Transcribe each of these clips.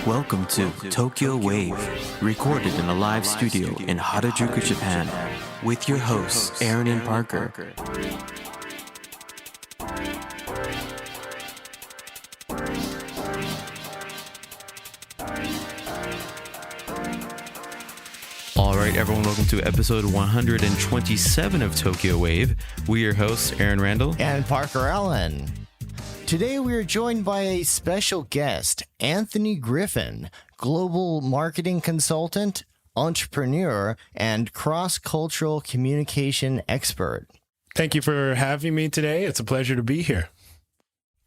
Welcome to Tokyo Wave, recorded in a live studio in Harajuku, Japan, with your hosts Aaron and Parker. Alright everyone, welcome to episode 127 of Tokyo Wave. We're your hosts Aaron Randall and Parker Allen. Today we are joined by a special guest, Anthony Griffin, global marketing consultant, entrepreneur, and cross-cultural communication expert. Thank you for having me today. It's a pleasure to be here.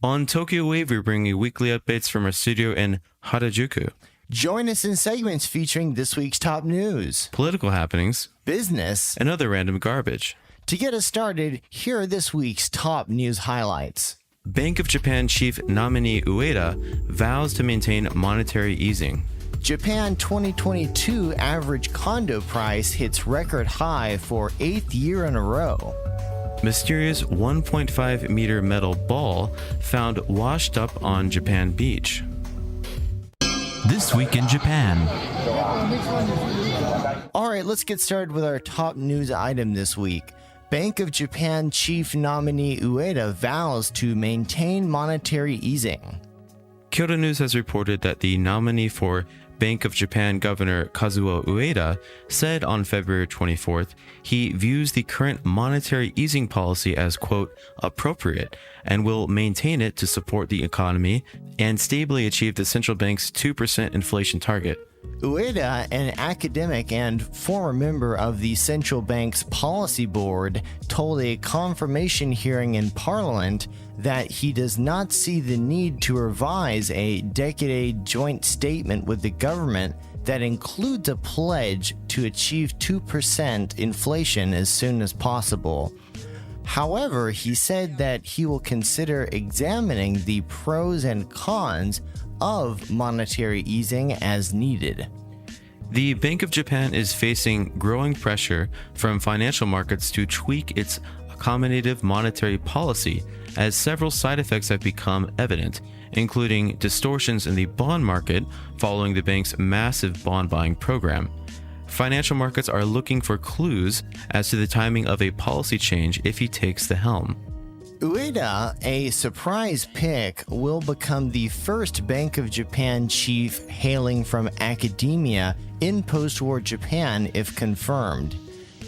On Tokyo Wave, we bring you weekly updates from our studio in Harajuku. Join us in segments featuring this week's top news, political happenings, business, and other random garbage. To get us started, here are this week's top news highlights. Bank of Japan chief nominee Ueda vows to maintain monetary easing. Japan 2022 average condo price hits record high for 8th year in a row. Mysterious 1.5 meter metal ball found washed up on Japan beach. This week in Japan. All right, let's get started with our top news item this week. Bank of Japan chief nominee Ueda vows to maintain monetary easing. Kyodo News has reported that the nominee for Bank of Japan Governor Kazuo Ueda said on February 24th he views the current monetary easing policy as, quote, appropriate and will maintain it to support the economy and stably achieve the central bank's 2% inflation target. Ueda, an academic and former member of the central bank's policy board, told a confirmation hearing in Parliament that he does not see the need to revise a decade joint statement with the government that includes a pledge to achieve 2% inflation as soon as possible. However, he said that he will consider examining the pros and cons of monetary easing as needed. The Bank of Japan is facing growing pressure from financial markets to tweak its accommodative monetary policy as several side effects have become evident, including distortions in the bond market following the bank's massive bond buying program. Financial markets are looking for clues as to the timing of a policy change if he takes the helm. Ueda, a surprise pick, will become the first Bank of Japan chief hailing from academia in post-war Japan if confirmed.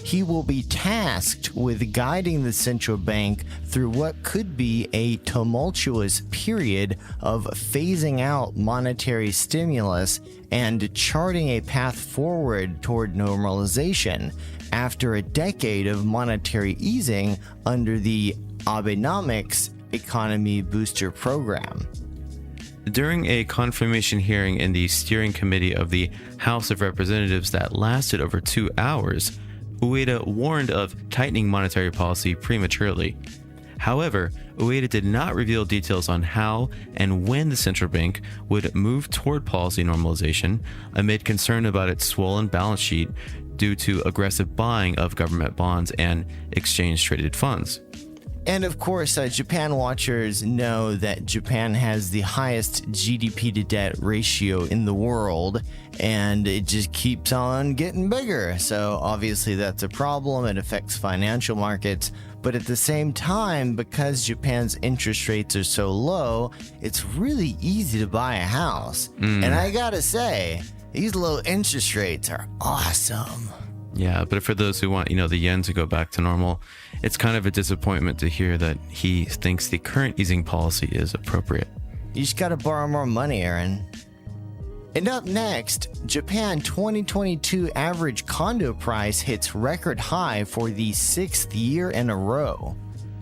He will be tasked with guiding the central bank through what could be a tumultuous period of phasing out monetary stimulus and charting a path forward toward normalization after a decade of monetary easing under the Abenomics Economy Booster Program. During a confirmation hearing in the steering committee of the House of Representatives that lasted over 2 hours, Ueda warned of tightening monetary policy prematurely. However, Ueda did not reveal details on how and when the central bank would move toward policy normalization amid concern about its swollen balance sheet due to aggressive buying of government bonds and exchange-traded funds. And of course, Japan watchers know that Japan has the highest GDP to debt ratio in the world, and it just keeps on getting bigger. So obviously that's a problem. It affects financial markets. But at the same time, because Japan's interest rates are so low, it's really easy to buy a house. And I gotta say, these low interest rates are awesome. Yeah, but for those who want, the yen to go back to normal, it's kind of a disappointment to hear that he thinks the current easing policy is appropriate. You just gotta borrow more money, Aaron. And up next, Japan 2022 average condo price hits record high for the 6th year in a row.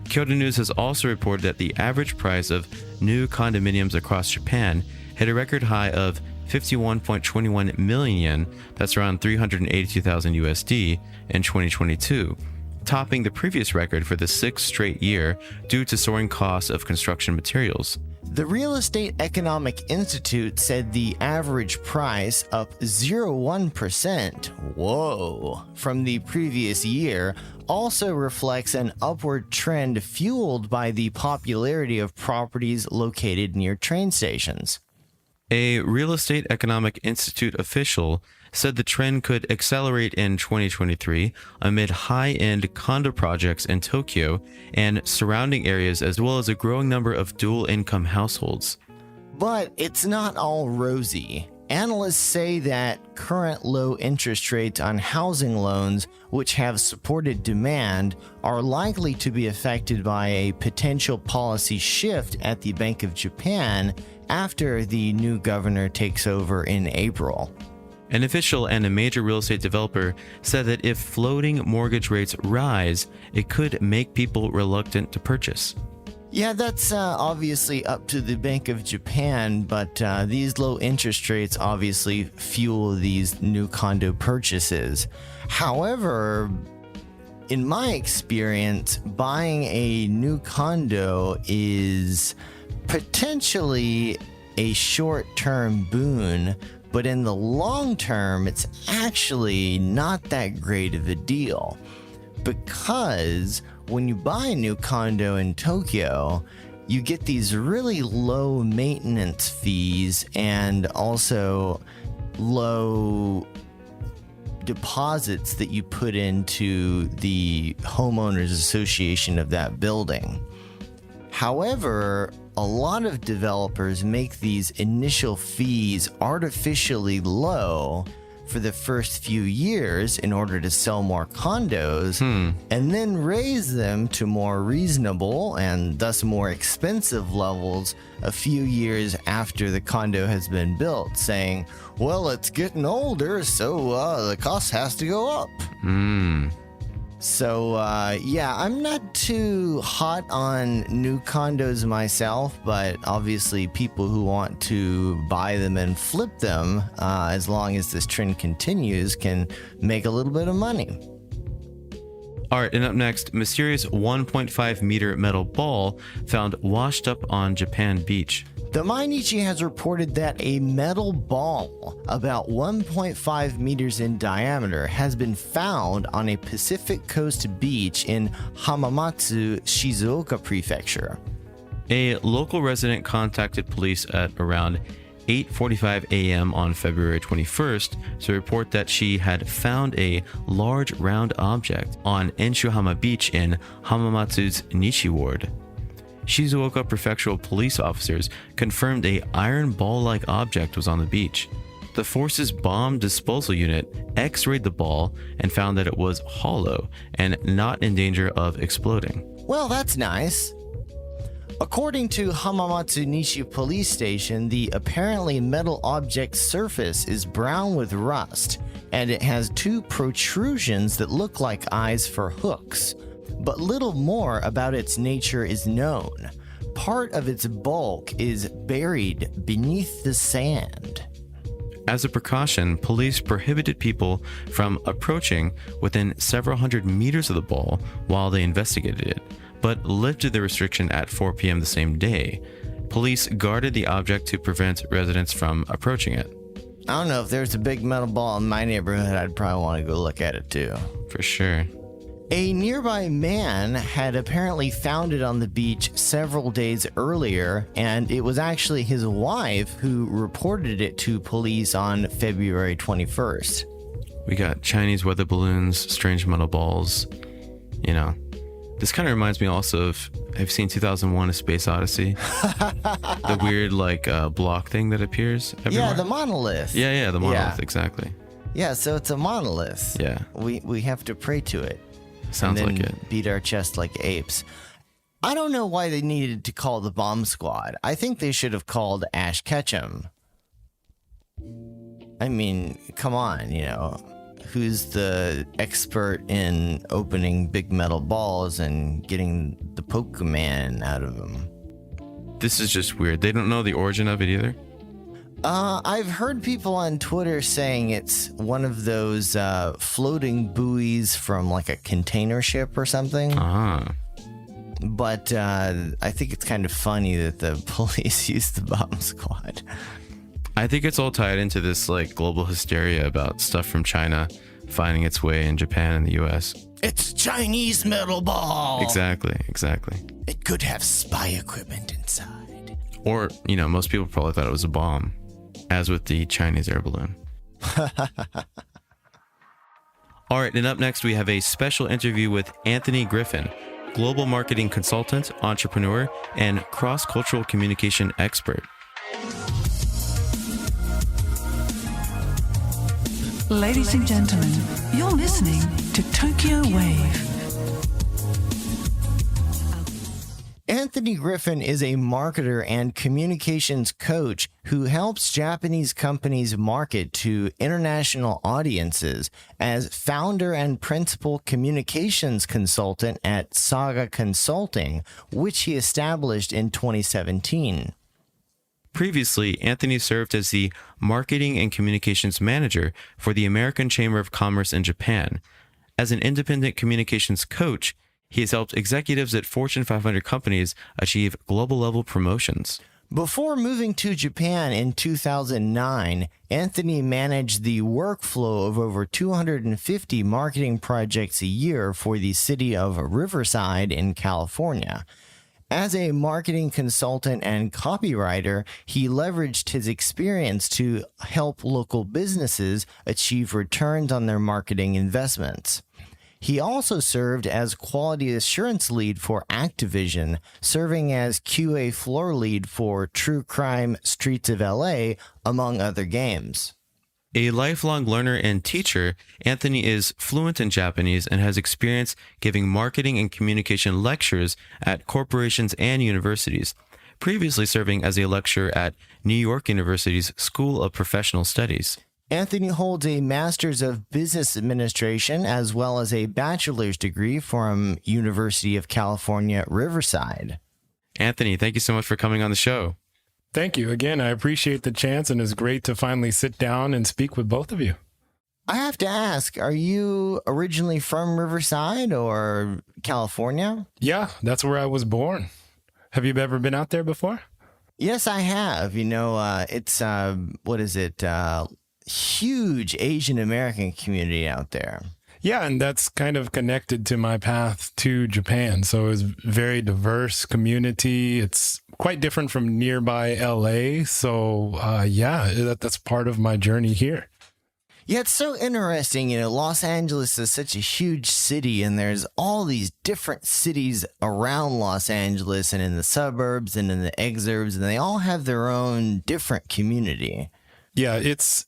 Kyodo News has also reported that the average price of new condominiums across Japan hit a record high of 51.21 million yen, that's around 382,000 USD, in 2022, topping the previous record for the 6th straight year due to soaring costs of construction materials. The Real Estate Economic Institute said the average price up 0.1%, whoa, from the previous year also reflects an upward trend fueled by the popularity of properties located near train stations. A Real Estate Economic Institute official said the trend could accelerate in 2023 amid high-end condo projects in Tokyo and surrounding areas, as well as a growing number of dual-income households. But it's not all rosy. Analysts say that current low interest rates on housing loans, which have supported demand, are likely to be affected by a potential policy shift at the Bank of Japan after the new governor takes over in April. An official and a major real estate developer said that if floating mortgage rates rise, it could make people reluctant to purchase. Yeah, that's obviously up to the Bank of Japan, but these low interest rates obviously fuel these new condo purchases. However, in my experience, buying a new condo is potentially a short-term boon, but in the long term, it's actually not that great of a deal. Because when you buy a new condo in Tokyo, you get these really low maintenance fees and also low deposits that you put into the homeowners association of that building. However, a lot of developers make these initial fees artificially low for the first few years in order to sell more condos, and then raise them to more reasonable and thus more expensive levels a few years after the condo has been built, saying, well, it's getting older, so the cost has to go up. So, yeah, I'm not too hot on new condos myself, but obviously people who want to buy them and flip them, as long as this trend continues, can make a little bit of money. All right, and up next, mysterious 1.5 meter metal ball found washed up on Japan beach. The Mainichi has reported that a metal ball about 1.5 meters in diameter has been found on a Pacific Coast beach in Hamamatsu, Shizuoka Prefecture. A local resident contacted police at around 8:45 a.m. on February 21st to report that she had found a large round object on Enshuhama Beach in Hamamatsu's Nishi Ward. Shizuoka prefectural police officers confirmed a iron ball-like object was on the beach. The force's bomb disposal unit x-rayed the ball and found that it was hollow and not in danger of exploding. Well, that's nice. According to Hamamatsu Nishi Police Station, the apparently metal object's surface is brown with rust, and it has two protrusions that look like eyes for hooks. But little more about its nature is known. Part of its bulk is buried beneath the sand. As a precaution, police prohibited people from approaching within several hundred meters of the ball while they investigated it, but lifted the restriction at 4 p.m. the same day. Police guarded the object to prevent residents from approaching it. I don't know, if there's a big metal ball in my neighborhood, I'd probably want to go look at it too. For sure. A nearby man had apparently found it on the beach several days earlier, and it was actually his wife who reported it to police on February 21st. We got Chinese weather balloons, strange metal balls. You know, this kind of reminds me also of, I've seen 2001: A Space Odyssey. The weird, like, block thing that appears everywhere. Yeah, the monolith. Yeah, the monolith, exactly. Yeah, so it's a monolith. Yeah. We have to pray to it. Sounds and then like it. Beat our chest like apes. I don't know why they needed to call the bomb squad. I think they should have called Ash Ketchum. I mean, come on, you know. Who's the expert in opening big metal balls and getting the Pokemon out of them? This is just weird. They don't know the origin of it either? I've heard people on Twitter saying it's one of those floating buoys from like a container ship or something. But I think it's kind of funny that the police used the bomb squad. I think it's all tied into this like global hysteria about stuff from China finding its way in Japan and the US. It's Chinese metal ball. Exactly. It could have spy equipment inside. Or, you know, most people probably thought it was a bomb. as with the Chinese air balloon. All right, and up next, we have a special interview with Anthony Griffin, global marketing consultant, entrepreneur, and cross-cultural communication expert. Ladies and gentlemen, you're listening to Tokyo Wave. Anthony Griffin is a marketer and communications coach who helps Japanese companies market to international audiences as founder and principal communications consultant at Saga Consulting, which he established in 2017. Previously, Anthony served as the marketing and communications manager for the American Chamber of Commerce in Japan. As an independent communications coach, he has helped executives at Fortune 500 companies achieve global-level promotions. Before moving to Japan in 2009, Anthony managed the workflow of over 250 marketing projects a year for the city of Riverside in California. As a marketing consultant and copywriter, he leveraged his experience to help local businesses achieve returns on their marketing investments. He also served as quality assurance lead for Activision, serving as QA floor lead for True Crime Streets of LA, among other games. A lifelong learner and teacher, Anthony is fluent in Japanese and has experience giving marketing and communication lectures at corporations and universities, previously serving as a lecturer at New York University's School of Professional Studies. Anthony holds a Master's of Business Administration as well as a bachelor's degree from University of California, Riverside. Anthony, thank you so much for coming on the show. Thank you. Again, I appreciate the chance, and it's great to finally sit down and speak with both of you. I have to ask, are you originally from Riverside or California? Yeah, that's where I was born. Have you ever been out there before? Yes, I have. It's, huge Asian American community out there. Yeah, and that's kind of connected to my path to Japan. So it's very diverse community. It's quite different from nearby LA. So that's part of my journey here. Yeah, it's so interesting. Los Angeles is such a huge city, and there's all these different cities around Los Angeles and in the suburbs and in the exurbs, and they all have their own different community. Yeah, it's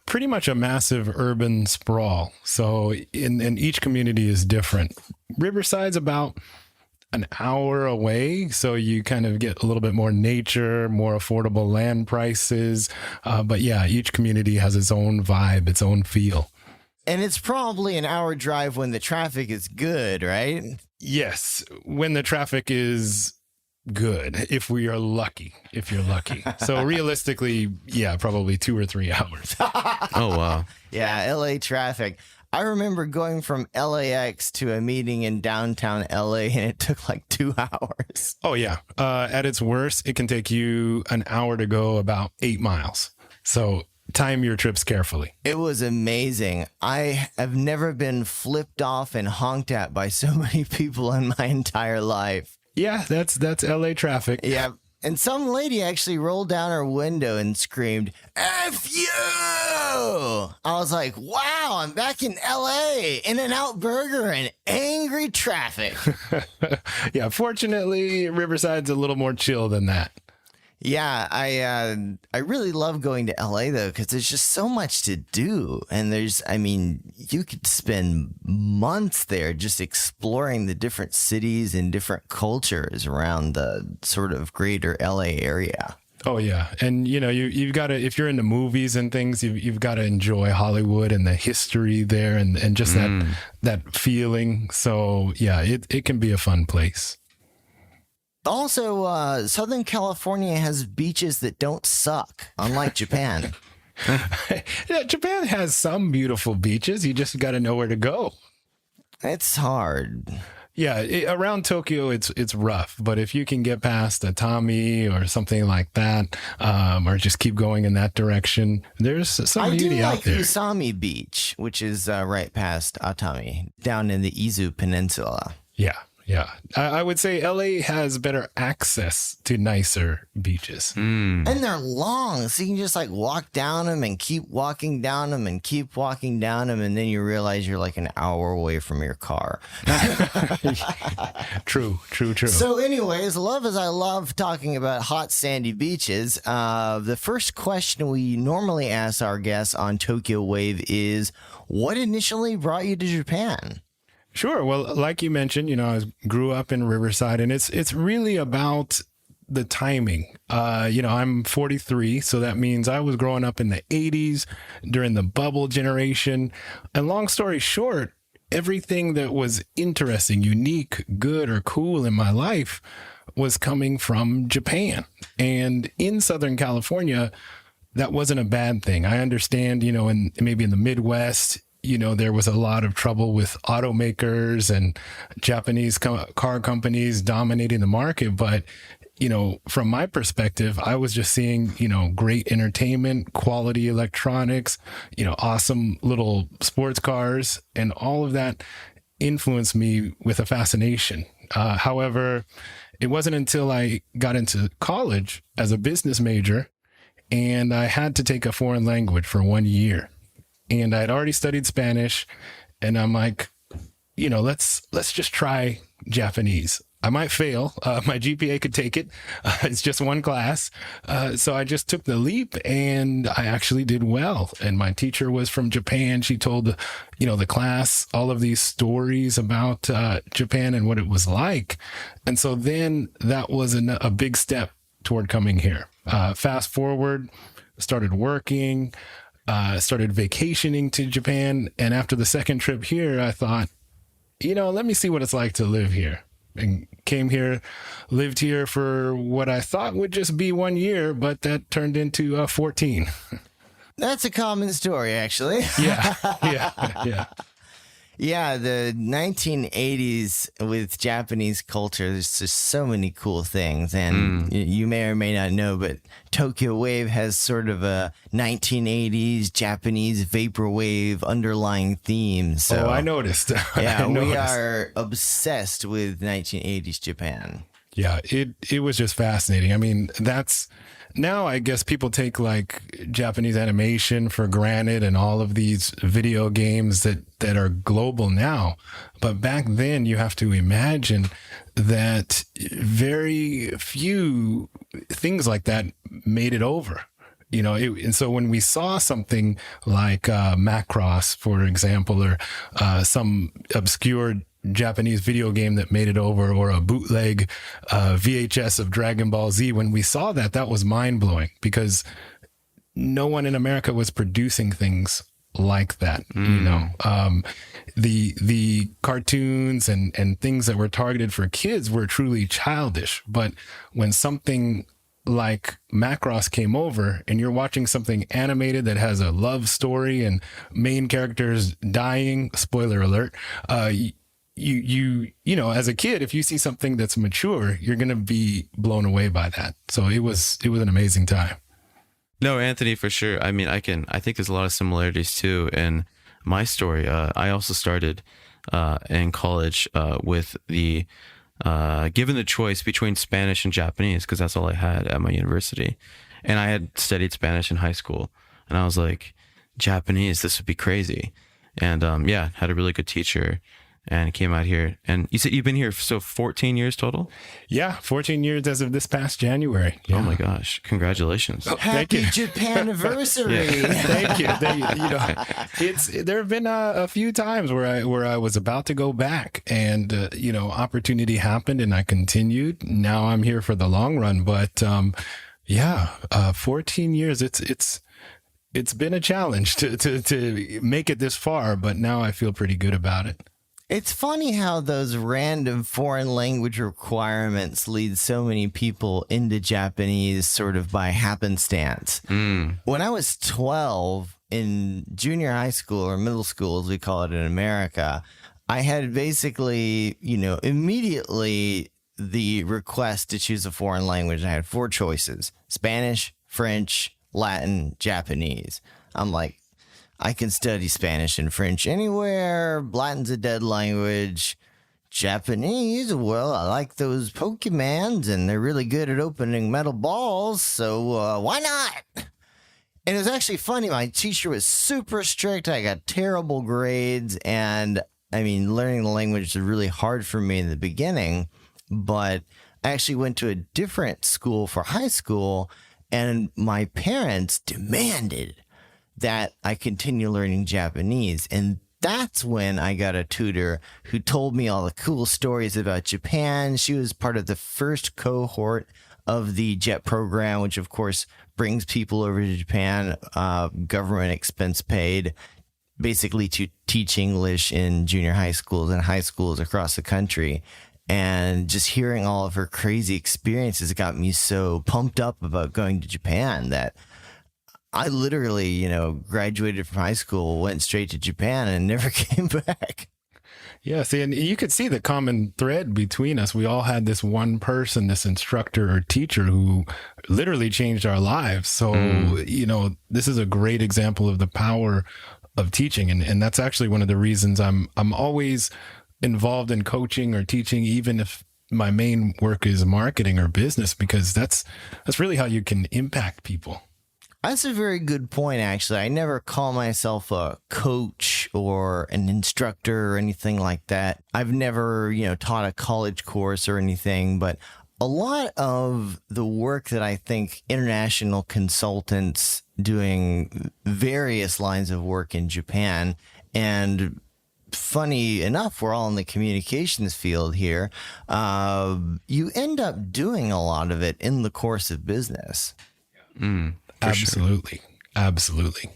pretty much a massive urban sprawl. So in each community is different. Riverside's about an hour away, so you kind of get a little bit more nature, more affordable land prices. But yeah, each community has its own vibe, its own feel. And it's probably an hour drive when the traffic is good, right? Yes, when the traffic is good, if you're lucky. So realistically, yeah, probably 2 or 3 hours. Oh, wow. Yeah, LA traffic. I remember going from LAX to a meeting in downtown LA, and it took like 2 hours. Oh, yeah. At its worst, it can take you an hour to go about 8 miles. So time your trips carefully. It was amazing. I have never been flipped off and honked at by so many people in my entire life. Yeah, that's LA traffic. Yeah. And some lady actually rolled down her window and screamed, "F you!" I was like, wow, I'm back in LA, In-N-Out Burger and angry traffic. Yeah, fortunately, Riverside's a little more chill than that. Yeah, I really love going to LA though, because there's just so much to do. And you could spend months there just exploring the different cities and different cultures around the sort of greater LA area. Oh yeah, and you've got to, if you're into movies and things, you've got to enjoy Hollywood and the history there, and just that feeling. So yeah, it can be a fun place. Also, Southern California has beaches that don't suck, unlike Japan. Yeah, Japan has some beautiful beaches. You just got to know where to go. It's hard. Yeah, around Tokyo, it's rough. But if you can get past Atami or something like that, or just keep going in that direction, there's some beauty out there. I do like Usami Beach, which is right past Atami, down in the Izu Peninsula. Yeah. Yeah. I would say LA has better access to nicer beaches. And they're long, so you can just like walk down them and keep walking down them and keep walking down them, and then you realize you're like an hour away from your car. True. So anyways, love as I love talking about hot sandy beaches, the first question we normally ask our guests on Tokyo Wave is, what initially brought you to Japan? Sure. Well, like you mentioned, I grew up in Riverside, and it's really about the timing. I'm 43, so that means I was growing up in the 80s during the bubble generation. And long story short, everything that was interesting, unique, good, or cool in my life was coming from Japan. And in Southern California, that wasn't a bad thing. I understand, maybe in the Midwest, there was a lot of trouble with automakers and Japanese car companies dominating the market. But, from my perspective, I was just seeing, great entertainment, quality electronics, awesome little sports cars, and all of that influenced me with a fascination. However, it wasn't until I got into college as a business major and I had to take a foreign language for 1 year. And I'd already studied Spanish, and I'm like, let's just try Japanese. I might fail. My GPA could take it. It's just one class. So I just took the leap, and I actually did well. And my teacher was from Japan. She told the class all of these stories about Japan and what it was like. And so then that was a big step toward coming here. Fast forward, started working, started vacationing to Japan. And after the second trip here, I thought, let me see what it's like to live here. And came here, lived here for what I thought would just be 1 year, but that turned into 14. That's a common story, actually. Yeah. Yeah, the 1980s with Japanese culture, there's just so many cool things. And you may or may not know, but Tokyo Wave has sort of a 1980s Japanese vaporwave underlying theme. So, I noticed. Yeah, we are obsessed with 1980s Japan. Yeah, it was just fascinating. I mean, now I guess people take like Japanese animation for granted and all of these video games that are global now. But back then you have to imagine that very few things like that made it over. And so when we saw something like Macross, for example, or some obscure Japanese video game that made it over, or a bootleg VHS of Dragon Ball Z, when we saw that was mind-blowing, because no one in America was producing things like that. The cartoons and things that were targeted for kids were truly childish. But when something like Macross came over and you're watching something animated that has a love story and main characters dying, spoiler alert, as a kid, if you see something that's mature, you're going to be blown away by that. So it was an amazing time. No, Anthony, for sure. I mean, I think there's a lot of similarities too. In my story, I also started in college with given the choice between Spanish and Japanese, because that's all I had at my university. And I had studied Spanish in high school, and I was like, Japanese, this would be crazy. And had a really good teacher, and came out here. And you said you've been here so 14 years total? Yeah, 14 years as of this past January. Yeah. Oh my gosh. Congratulations. Happy Japan anniversary. Thank you. There have been a few times where I was about to go back, and opportunity happened and I continued. Now I'm here for the long run, but 14 years, it's been a challenge to make it this far, but now I feel pretty good about it. It's funny how those random foreign language requirements lead so many people into Japanese sort of by happenstance. When I was 12 in junior high school, or middle school, as we call it in America, I had basically, immediately the request to choose a foreign language. I had 4 choices: Spanish, French, Latin, Japanese. I'm like, I can study Spanish and French anywhere. Latin's a dead language. Japanese? Well, I like those Pokemons, and they're really good at opening metal balls, so why not? And it was actually funny. My teacher was super strict. I got terrible grades, and I mean, learning the language was really hard for me in the beginning, but I actually went to a different school for high school, and my parents demanded that I continue learning Japanese. And that's when I got a tutor who told me all the cool stories about Japan. She was part of the first cohort of the JET program, which of course brings people over to Japan, government expense paid, basically to teach English in junior high schools and high schools across the country. And just hearing all of her crazy experiences got me so pumped up about going to Japan that I literally, graduated from high school, went straight to Japan, and never came back. Yeah, see, and you could see the common thread between us. We all had this one person, this instructor or teacher who literally changed our lives. So, this is a great example of the power of teaching. And that's actually one of the reasons I'm always involved in coaching or teaching, even if my main work is marketing or business, because that's really how you can impact people. That's a very good point, actually. I never call myself a coach or an instructor or anything like that. I've never, taught a college course or anything, but a lot of the work that I think international consultants doing various lines of work in Japan, and funny enough, we're all in the communications field here, you end up doing a lot of it in the course of business. Absolutely. Sure. Absolutely.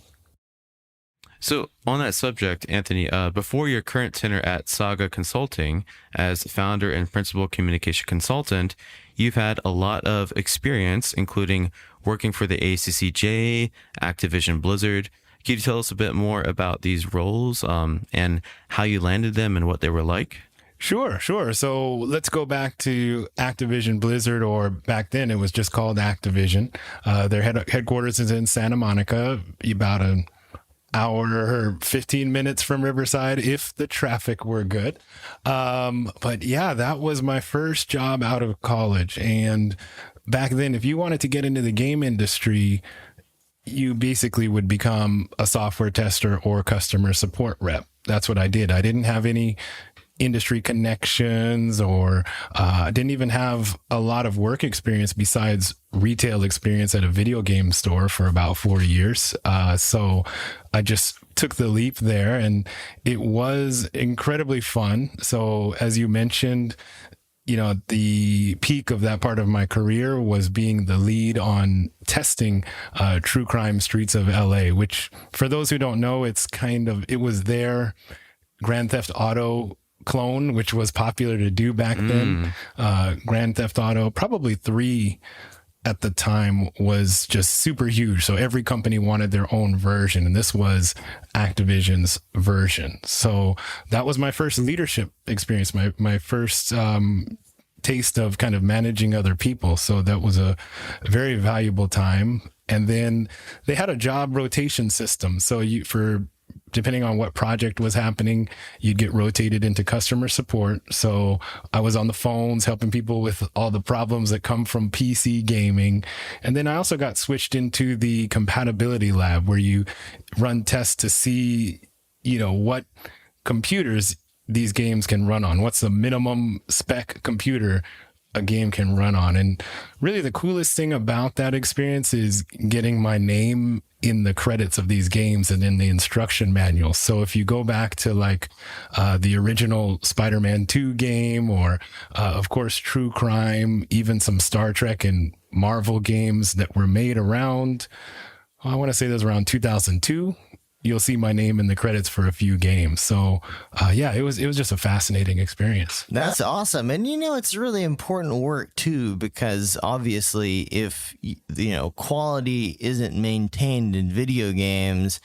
So on that subject, Anthony, before your current tenure at Saga Consulting as founder and principal communication consultant, you've had a lot of experience, including working for the ACCJ, Activision Blizzard. Can you tell us a bit more about these roles and how you landed them and what they were like? Sure. So let's go back to Activision Blizzard, or back then it was just called Activision. Their headquarters is in Santa Monica, about an hour or 15 minutes from Riverside, if the traffic were good. But yeah, that was my first job out of college. And back then, if you wanted to get into the game industry, you basically would become a software tester or customer support rep. That's what I did. I didn't have any industry connections, or didn't even have a lot of work experience besides retail experience at a video game store for about 4 years. So I just took the leap there, and it was incredibly fun. So as you mentioned, the peak of that part of my career was being the lead on testing True Crime Streets of LA, which, for those who don't know, it was their Grand Theft Auto clone, which was popular to do back then. Grand Theft Auto, probably 3 at the time, was just super huge. So every company wanted their own version, and this was Activision's version. So that was my first leadership experience, my first taste of kind of managing other people. So that was a very valuable time. And then they had a job rotation system. So depending on what project was happening, you'd get rotated into customer support. So I was on the phones helping people with all the problems that come from PC gaming. And then I also got switched into the compatibility lab, where you run tests to see, what computers these games can run on. What's the minimum spec computer a game can run on? And really the coolest thing about that experience is getting my name in the credits of these games and in the instruction manual. So if you go back to the original Spider-Man 2 game, or of course True Crime, even some Star Trek and Marvel games that were made around, I want to say those around 2002, you'll see my name in the credits for a few games. So it was just a fascinating experience. That's awesome. And it's really important work too, because obviously if quality isn't maintained in video games,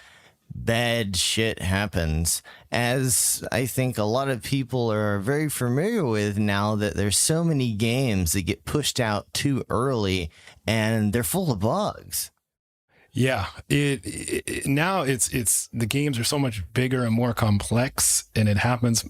bad shit happens, as I think a lot of people are very familiar with now, that there's so many games that get pushed out too early and they're full of bugs. Yeah, now it's the games are so much bigger and more complex, and it happens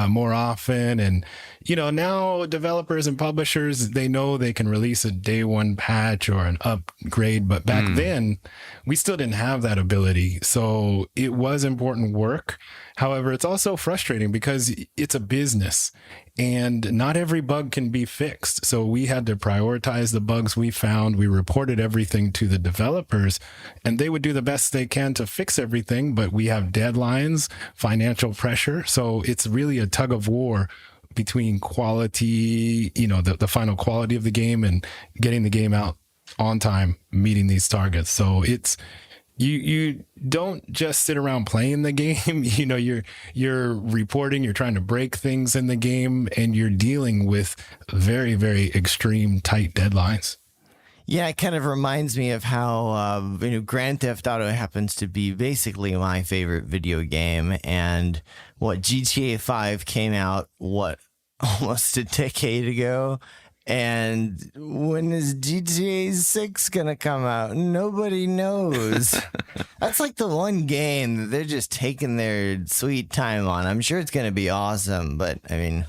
more often. And now developers and publishers, they know they can release a day one patch or an upgrade, but back then we still didn't have that ability. So it was important work. However, it's also frustrating because it's a business and not every bug can be fixed. So we had to prioritize the bugs we found. We reported everything to the developers and they would do the best they can to fix everything. But we have deadlines, financial pressure. So it's really a tug of war between quality, the final quality of the game and getting the game out on time, meeting these targets. So it's, you don't just sit around playing the game. You're reporting, you're trying to break things in the game, and you're dealing with very, very extreme tight deadlines. Yeah, it kind of reminds me of how Grand Theft Auto happens to be basically my favorite video game, and GTA 5 came out almost a decade ago. And when is GTA 6 gonna come out? Nobody knows. That's like the one game that they're just taking their sweet time on. I'm sure it's gonna be awesome, but I mean,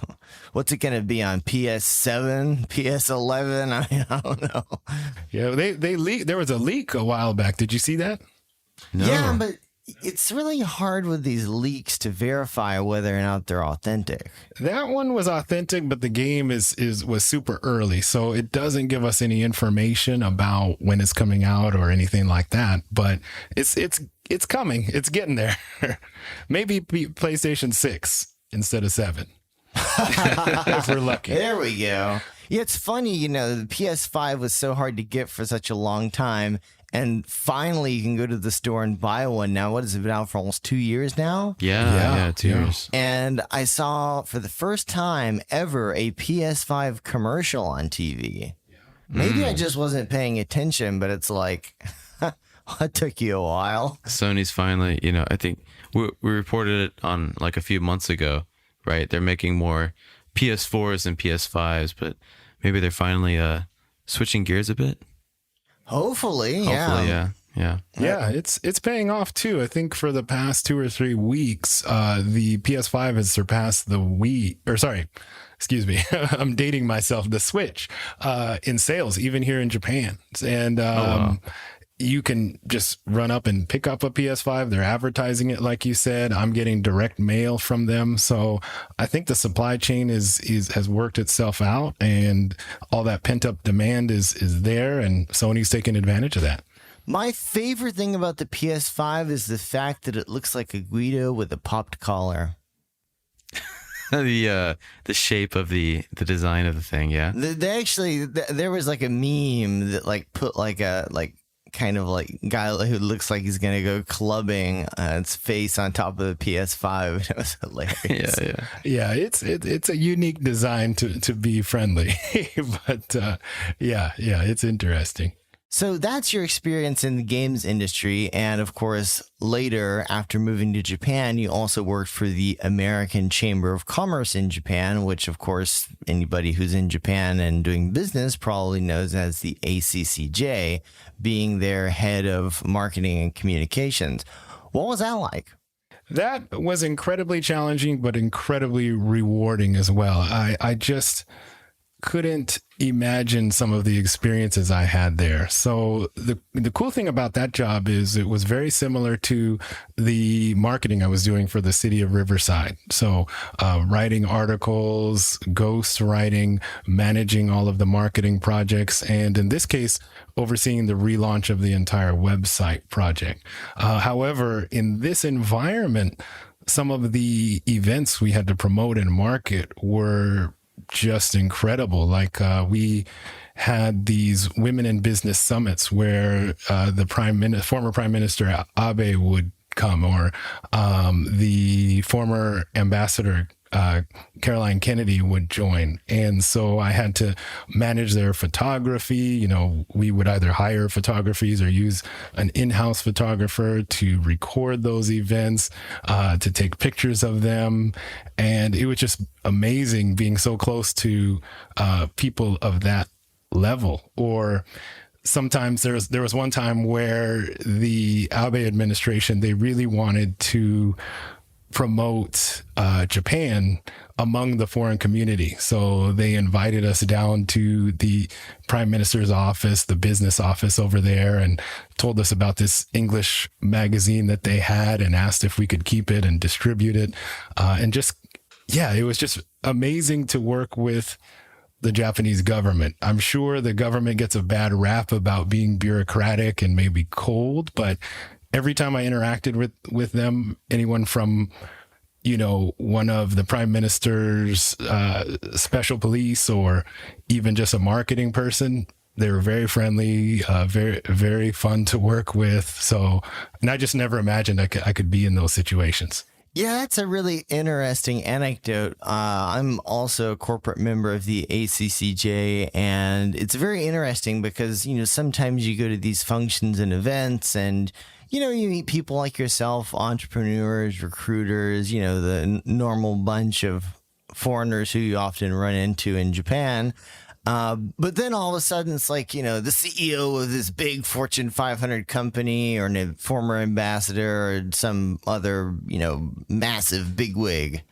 what's it gonna be on PS7, PS11? I don't know. Yeah, they leaked. There was a leak a while back. Did you see that? No. Yeah, but it's really hard with these leaks to verify whether or not they're authentic. That one was authentic, but the game was super early, so it doesn't give us any information about when it's coming out or anything like that. But it's coming. It's getting there. Maybe PlayStation 6 instead of 7. If we're lucky. There we go. Yeah, it's funny, the PS5 was so hard to get for such a long time. And finally, you can go to the store and buy one now. What has it been out for almost 2 years now? Yeah, 2 years. And I saw for the first time ever a PS5 commercial on TV. Maybe I just wasn't paying attention, but it's like, it took you a while. Sony's finally, I think we reported it on like a few months ago, right? They're making more PS4s and PS5s, but maybe they're finally switching gears a bit. Hopefully, yeah. Yeah, it's paying off too. I think for the past 2 or 3 weeks, the PS5 has surpassed the Wii, or sorry, excuse me, I'm dating myself, the Switch, in sales, even here in Japan. And wow. You can just run up and pick up a PS5. They're advertising it, like you said. I'm getting direct mail from them. So I think the supply chain has worked itself out, and all that pent up demand is there, and Sony's taking advantage of that. My favorite thing about the PS5 is the fact that it looks like a Guido with a popped collar. The shape of the design of the thing, yeah. They actually, there was like a meme that put kind of like guy who looks like he's gonna go clubbing its face on top of the PS5. It was hilarious. Yeah. It's a unique design to be friendly, but it's interesting. So that's your experience in the games industry. And of course, later, after moving to Japan, you also worked for the American Chamber of Commerce in Japan, which, of course, anybody who's in Japan and doing business probably knows as the ACCJ, being their head of marketing and communications. What was that like? That was incredibly challenging, but incredibly rewarding as well. I just couldn't imagine some of the experiences I had there. So the cool thing about that job is it was very similar to the marketing I was doing for the city of Riverside. So writing articles, ghost writing, managing all of the marketing projects, and in this case, overseeing the relaunch of the entire website project. However, in this environment, some of the events we had to promote and market were just incredible. Like we had these women in business summits where the former Prime Minister Abe would come, or the former ambassador Caroline Kennedy would join. And so I had to manage their photography. We would either hire photographies or use an in-house photographer to record those events, to take pictures of them. And it was just amazing being so close to people of that level. Or sometimes there was one time where the Abe administration, they really wanted to promote Japan among the foreign community. So they invited us down to the prime minister's office, the business office over there, and told us about this English magazine that they had and asked if we could keep it and distribute it. It was just amazing to work with the Japanese government. I'm sure the government gets a bad rap about being bureaucratic and maybe cold, but every time I interacted with them, anyone from, one of the prime minister's special police or even just a marketing person, they were very friendly, very, very fun to work with. So, and I just never imagined I could be in those situations. Yeah, that's a really interesting anecdote. I'm also a corporate member of the ACCJ, and it's very interesting because, sometimes you go to these functions and events and, you meet people like yourself, entrepreneurs, recruiters, the normal bunch of foreigners who you often run into in Japan. But then all of a sudden it's like, the CEO of this big Fortune 500 company or a former ambassador or some other, massive bigwig.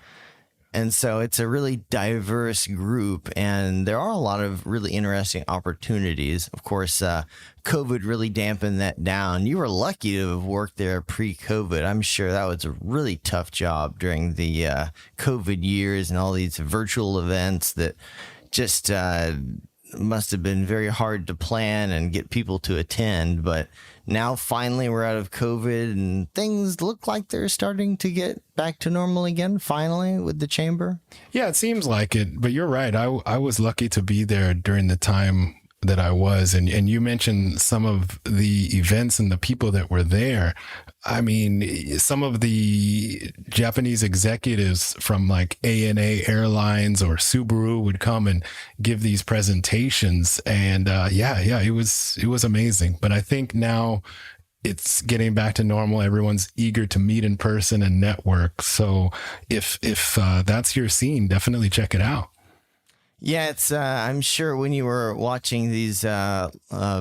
And so it's a really diverse group, and there are a lot of really interesting opportunities. Of course, COVID really dampened that down. You were lucky to have worked there pre-COVID. I'm sure that was a really tough job during the COVID years and all these virtual events that just must have been very hard to plan and get people to attend. But now finally we're out of COVID and things look like they're starting to get back to normal again, finally, with the chamber. Yeah, it seems like it. But you're right. I was lucky to be there during the time that I was. And you mentioned some of the events and the people that were there. I mean, some of the Japanese executives from like ANA Airlines or Subaru would come and give these presentations. And it was amazing. But I think now it's getting back to normal. Everyone's eager to meet in person and network. So if that's your scene, definitely check it out. Yeah, it's. I'm sure when you were watching these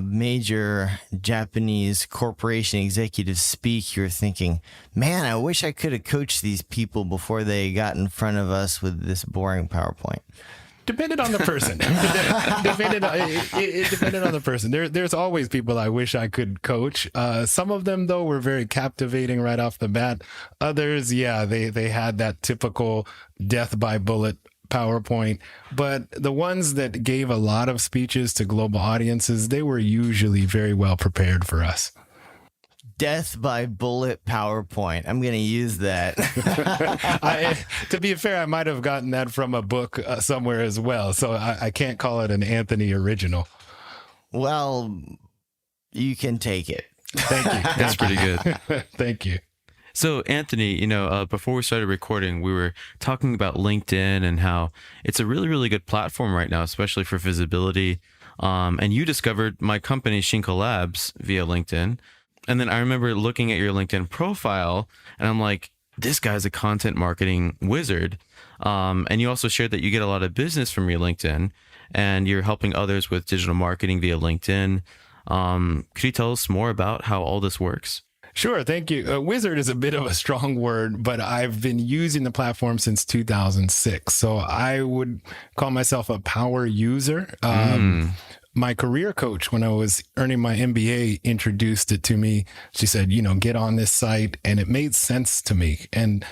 major Japanese corporation executives speak, you're thinking, man, I wish I could have coached these people before they got in front of us with this boring PowerPoint. Depended on the person. It depended on the person. There's always people I wish I could coach. Some of them, though, were very captivating right off the bat. Others, they had that typical death by bullet PowerPoint, but the ones that gave a lot of speeches to global audiences, they were usually very well prepared for us. Death by bullet PowerPoint. I'm going to use that. To be fair, I might have gotten that from a book somewhere as well, so I can't call it an Anthony original. Well, you can take it. Thank you. That's pretty good. Thank you. So, Anthony, before we started recording, we were talking about LinkedIn and how it's a really, really good platform right now, especially for visibility. And you discovered my company, Shinko Labs, via LinkedIn. And then I remember looking at your LinkedIn profile, and I'm like, this guy's a content marketing wizard. And you also shared that you get a lot of business from your LinkedIn, and you're helping others with digital marketing via LinkedIn. Could you tell us more about how all this works? Sure. Thank you. Wizard is a bit of a strong word, but I've been using the platform since 2006. So I would call myself a power user. My career coach, when I was earning my MBA, introduced it to me. She said, get on this site. And it made sense to me. And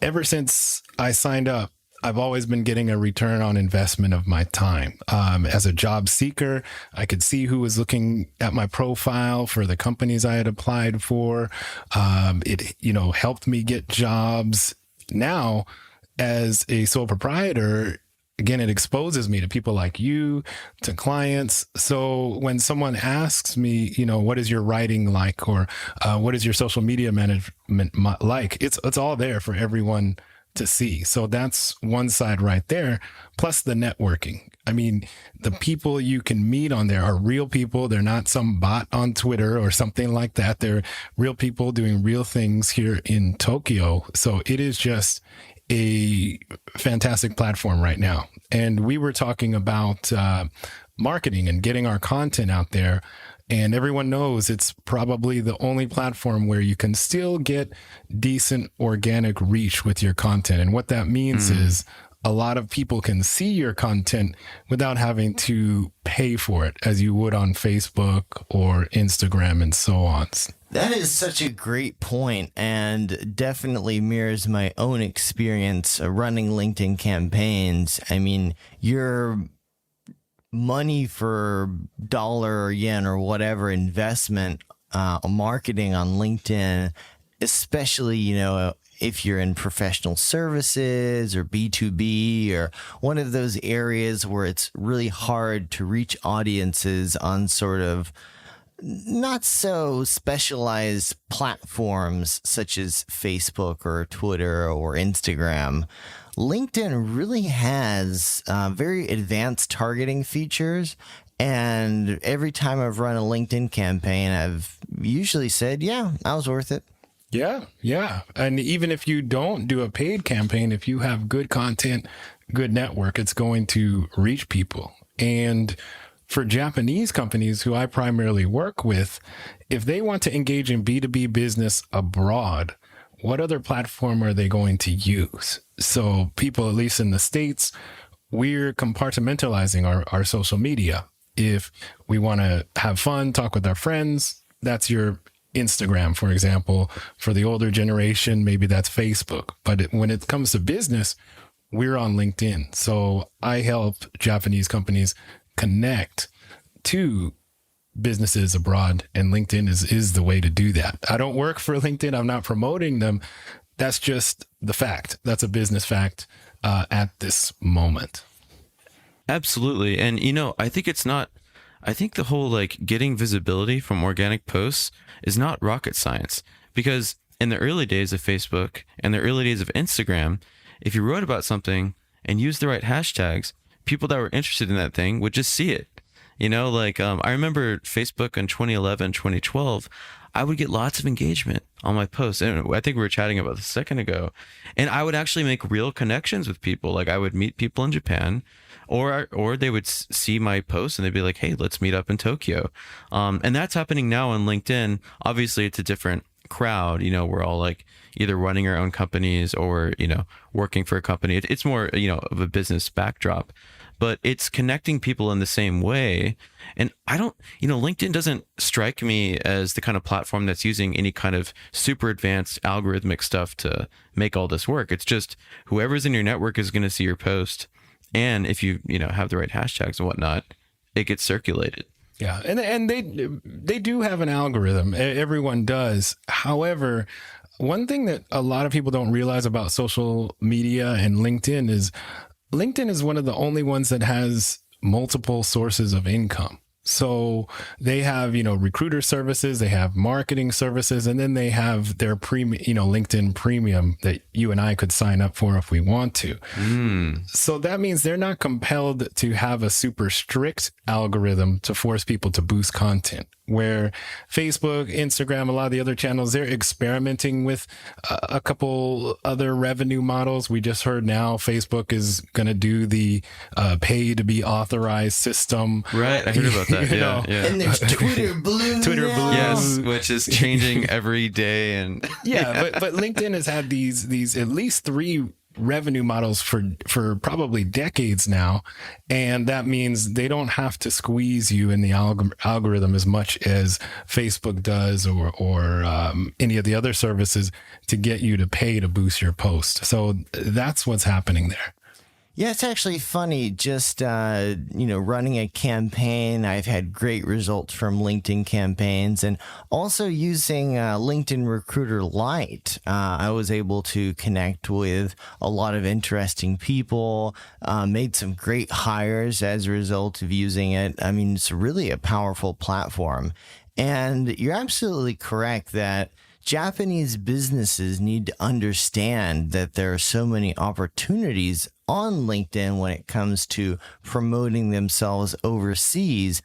ever since I signed up, I've always been getting a return on investment of my time. As a job seeker, I could see who was looking at my profile for the companies I had applied for. It, helped me get jobs. Now, as a sole proprietor, again, it exposes me to people like you, to clients. So when someone asks me, what is your writing like, or what is your social media management like, it's all there for everyone to see. So that's one side right there, plus the networking. I mean, the people you can meet on there are real people. They're not some bot on Twitter or something like that. They're real people doing real things here in Tokyo. So it is just a fantastic platform right now. And we were talking about marketing and getting our content out there. And everyone knows it's probably the only platform where you can still get decent organic reach with your content. And what that means is a lot of people can see your content without having to pay for it as you would on Facebook or Instagram and so on. That is such a great point, and definitely mirrors my own experience running LinkedIn campaigns. I mean, your money for dollar or yen or whatever investment marketing on LinkedIn, especially, if you're in professional services or B2B or one of those areas where it's really hard to reach audiences on sort of not so specialized platforms such as Facebook or Twitter or Instagram, LinkedIn really has very advanced targeting features. And every time I've run a LinkedIn campaign, I've usually said, yeah, that was worth it. Yeah. And even if you don't do a paid campaign, if you have good content, good network, it's going to reach people. And for Japanese companies who I primarily work with, if they want to engage in B2B business abroad, what other platform are they going to use? So people, at least in the States, we're compartmentalizing our social media. If we want to have fun, talk with our friends, that's your Instagram, for example. For the older generation, maybe that's Facebook. But when it comes to business, we're on LinkedIn. So I help Japanese companies connect to businesses abroad, and LinkedIn is the way to do that. I don't work for LinkedIn. I'm not promoting them. That's just the fact. That's a business fact at this moment. Absolutely. And, I think the whole getting visibility from organic posts is not rocket science, because in the early days of Facebook and the early days of Instagram, if you wrote about something and used the right hashtags, people that were interested in that thing would just see it. I remember Facebook in 2011, 2012, I would get lots of engagement on my posts. And I think we were chatting about this a second ago. And I would actually make real connections with people. Like I would meet people in Japan, or they would see my post and they'd be like, hey, let's meet up in Tokyo. And that's happening now on LinkedIn. Obviously, it's a different crowd. We're all either running our own companies or, working for a company. It's more, of a business backdrop. But it's connecting people in the same way. And I don't, LinkedIn doesn't strike me as the kind of platform that's using any kind of super advanced algorithmic stuff to make all this work. It's just whoever's in your network is going to see your post. And if you, have the right hashtags and whatnot, it gets circulated. Yeah. And they do have an algorithm. Everyone does. However, one thing that a lot of people don't realize about social media and LinkedIn is one of the only ones that has multiple sources of income. So they have, recruiter services, they have marketing services, and then they have their LinkedIn premium that you and I could sign up for if we want to. So that means they're not compelled to have a super strict algorithm to force people to boost content. Where Facebook, Instagram, a lot of the other channels, they're experimenting with a couple other revenue models. We just heard now Facebook is going to do the pay to be authorized system. Right. I heard about that. Yeah. And there's Twitter Blue. Twitter Blue. Yes, which is changing every day. And but LinkedIn has had these at least three revenue models for probably decades now, and that means they don't have to squeeze you in the algorithm as much as Facebook does or any of the other services to get you to pay to boost your post. So that's what's happening there. Yeah, it's actually funny. Just, running a campaign, I've had great results from LinkedIn campaigns, and also using LinkedIn Recruiter Lite. I was able to connect with a lot of interesting people, made some great hires as a result of using it. I mean, it's really a powerful platform. And you're absolutely correct that Japanese businesses need to understand that there are so many opportunities on LinkedIn when it comes to promoting themselves overseas,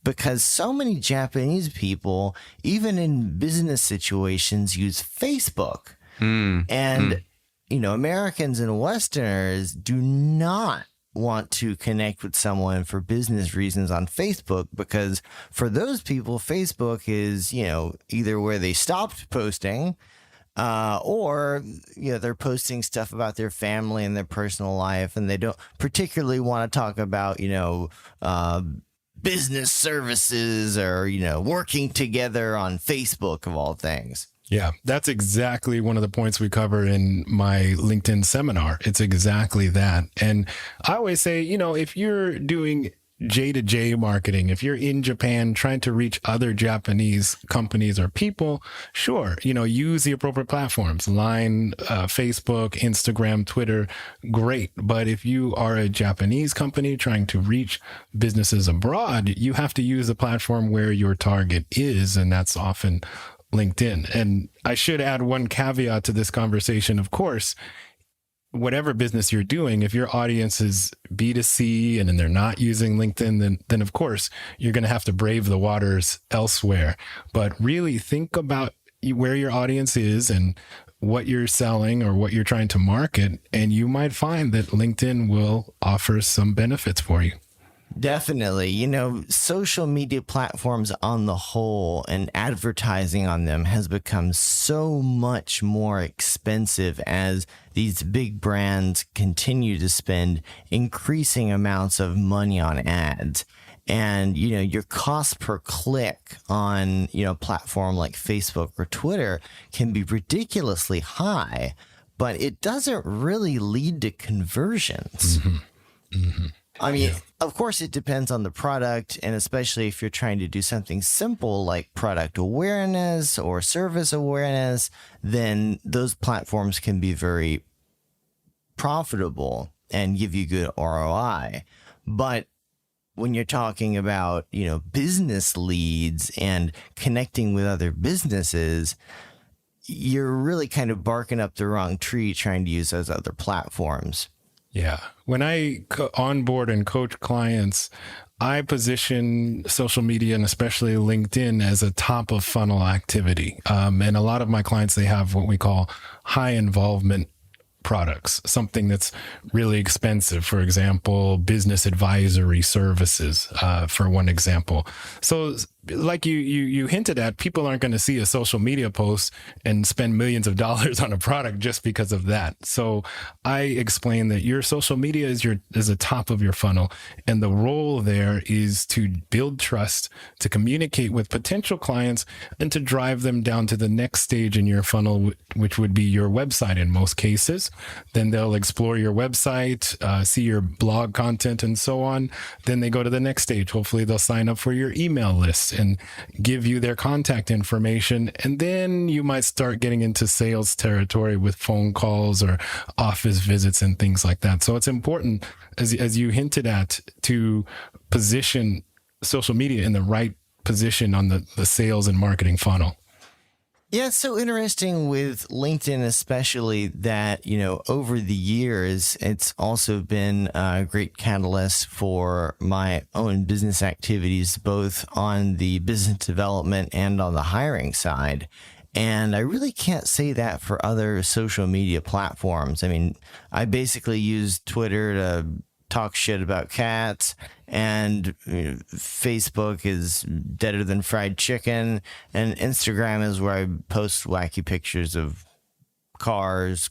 because so many Japanese people, even in business situations, use Facebook. And, Americans and Westerners do not want to connect with someone for business reasons on Facebook, because for those people, Facebook is, either where they stopped posting, or they're posting stuff about their family and their personal life, and they don't particularly want to talk about business services or working together on Facebook, of all things. Yeah, that's exactly one of the points we cover in my LinkedIn seminar. It's exactly that. And I always say, if you're doing J to J marketing, if you're in Japan trying to reach other Japanese companies or people, sure, use the appropriate platforms, Line, Facebook, Instagram, Twitter, great. But if you are a Japanese company trying to reach businesses abroad, you have to use the platform where your target is, and that's often LinkedIn. And I should add one caveat to this conversation. Of course, whatever business you're doing, if your audience is B2C and then they're not using LinkedIn, then of course you're going to have to brave the waters elsewhere. But really think about where your audience is and what you're selling or what you're trying to market, and you might find that LinkedIn will offer some benefits for you. Definitely. Social media platforms on the whole and advertising on them has become so much more expensive as these big brands continue to spend increasing amounts of money on ads. And, your cost per click on, a platform like Facebook or Twitter can be ridiculously high, but it doesn't really lead to conversions. Mm-hmm. Mm-hmm. I mean, of course, it depends on the product, and especially if you're trying to do something simple like product awareness or service awareness, then those platforms can be very profitable and give you good ROI. But when you're talking about, business leads and connecting with other businesses, you're really kind of barking up the wrong tree trying to use those other platforms. Yeah. When I onboard and coach clients, I position social media and especially LinkedIn as a top of funnel activity. And a lot of my clients, they have what we call high involvement products, something that's really expensive. For example, business advisory services, for one example. So like you hinted at, people aren't going to see a social media post and spend millions of dollars on a product just because of that. So I explain that your social media is a top of your funnel, and the role there is to build trust, to communicate with potential clients, and to drive them down to the next stage in your funnel, which would be your website in most cases. Then they'll explore your website, see your blog content and so on. Then they go to the next stage. Hopefully they'll sign up for your email list and give you their contact information. And then you might start getting into sales territory with phone calls or office visits and things like that. So it's important, as you hinted at, to position social media in the right position on the sales and marketing funnel. Yeah, it's so interesting with LinkedIn, especially that, over the years, it's also been a great catalyst for my own business activities, both on the business development and on the hiring side. And I really can't say that for other social media platforms. I mean, I basically use Twitter to talk shit about cats, and Facebook is deader than fried chicken, and Instagram is where I post wacky pictures of cars.